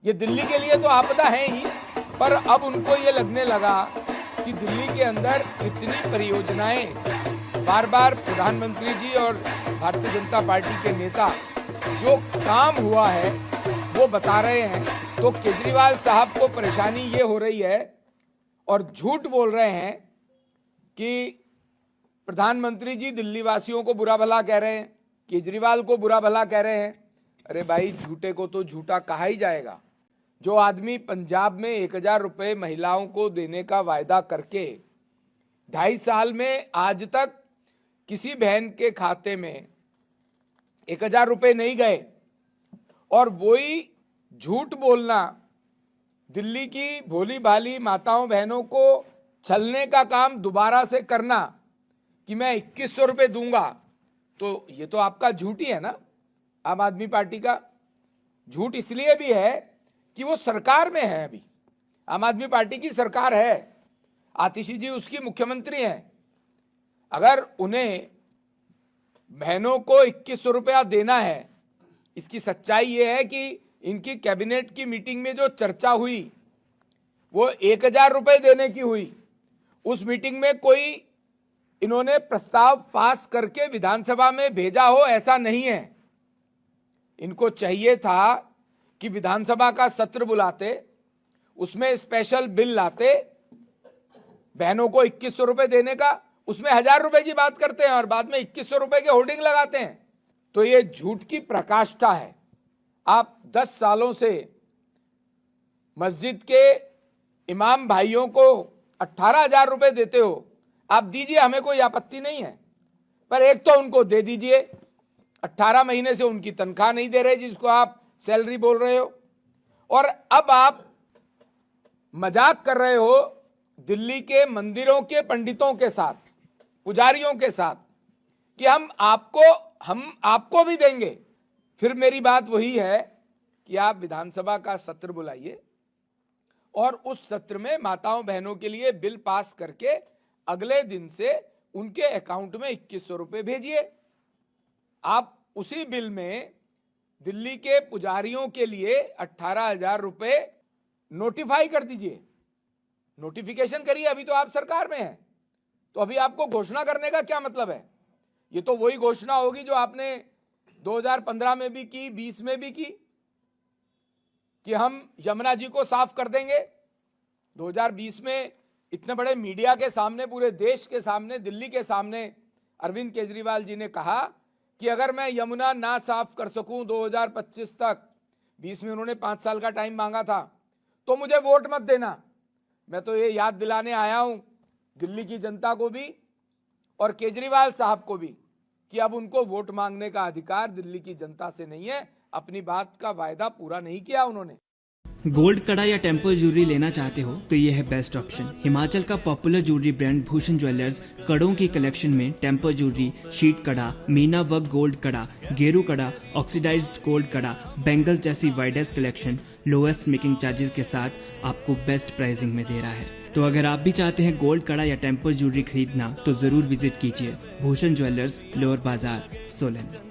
ये दिल्ली के लिए तो आपदा है ही, पर अब उनको ये लगने लगा कि दिल्ली के अंदर इतनी परियोजनाएं बार बार प्रधानमंत्री जी और भारतीय जनता पार्टी के नेता जो काम हुआ है वो बता रहे हैं, तो केजरीवाल साहब को परेशानी ये हो रही है और झूठ बोल रहे हैं कि प्रधानमंत्री जी दिल्ली वासियों को बुरा भला कह रहे हैं, केजरीवाल को बुरा भला कह रहे हैं। अरे भाई, झूठे को तो झूठा कहा ही जाएगा। जो आदमी पंजाब में 1000 रुपए महिलाओं को देने का वायदा करके 2.5 साल में आज तक किसी बहन के खाते में 1000 रुपए नहीं गए, और वही झूठ बोलना, दिल्ली की भोली भाली माताओं बहनों को छलने का काम दोबारा से करना कि मैं 2100 रुपए दूंगा, तो ये तो आपका झूठ ही है ना। आम आदमी पार्टी का झूठ इसलिए भी है कि वो सरकार में है, अभी आम आदमी पार्टी की सरकार है, आतिशी जी उसकी मुख्यमंत्री हैं। अगर उन्हें बहनों को 2100 रुपया देना है, इसकी सच्चाई ये है कि इनकी कैबिनेट की मीटिंग में जो चर्चा हुई वो 1000 रुपए देने की हुई। उस मीटिंग में कोई इन्होंने प्रस्ताव पास करके विधानसभा में भेजा हो, ऐसा नहीं है। इनको चाहिए था कि विधानसभा का सत्र बुलाते, उसमें स्पेशल बिल लाते, बहनों को 2100 रुपए देने का, उसमें 1000 रुपए की बात करते हैं और बाद में 2100 रुपए के होर्डिंग लगाते हैं। तो ये झूठ की प्रकाष्ठा है। आप 10 सालों से मस्जिद के इमाम भाइयों को 18,000 रुपए देते हो, आप दीजिए, हमें कोई आपत्ति नहीं है, पर एक तो उनको दे दीजिए। 18 महीने से उनकी तनख्वाह नहीं दे रहे, जिसको आप सैलरी बोल रहे हो, और अब आप मजाक कर रहे हो दिल्ली के मंदिरों के पंडितों के साथ, पुजारियों के साथ, कि हम आपको भी देंगे। फिर मेरी बात वही है कि आप विधानसभा का सत्र बुलाइए और उस सत्र में माताओं बहनों के लिए बिल पास करके अगले दिन से उनके अकाउंट में 2100 रुपए भेजिए। आप उसी बिल में दिल्ली के पुजारियों के लिए 18,000 रुपए नोटिफाई कर दीजिए, नोटिफिकेशन करिए। अभी तो आप सरकार में हैं, तो अभी आपको घोषणा करने का क्या मतलब है? ये तो वही घोषणा होगी जो आपने 2015 में भी की, 20 में भी की, कि हम यमुना जी को साफ कर देंगे। 2020 में इतने बड़े मीडिया के सामने, पूरे देश के सामने, दिल्ली के सामने अरविंद केजरीवाल जी ने कहा कि अगर मैं यमुना ना साफ कर सकूं 2025 तक, 20 में उन्होंने 5 साल का टाइम मांगा था, तो मुझे वोट मत देना। मैं तो ये याद दिलाने आया हूं दिल्ली की जनता को भी और केजरीवाल साहब को भी कि अब उनको वोट मांगने का अधिकार दिल्ली की जनता से नहीं है। अपनी बात का वायदा पूरा नहीं किया उन्होंने। गोल्ड कड़ा या टेम्पल ज्वेलरी लेना चाहते हो तो ये है बेस्ट ऑप्शन। हिमाचल का popular jewellery brand Bhushan jewellers कड़ों की कलेक्शन में टेम्पल ज्वेलरी, शीट कड़ा, मीना वर्क गोल्ड कड़ा, गेरू कड़ा, ऑक्सीडाइज्ड गोल्ड कड़ा, बैंगल्स जैसी widest collection lowest making charges के साथ आपको बेस्ट प्राइसिंग में दे रहा है। तो अगर आप भी चाहते हैं गोल्ड कड़ा या टेम्पल ज्वेलरी खरीदना तो जरूर विजिट कीजिए भूषण ज्वेलर्स, लोअर बाजार, सोलन।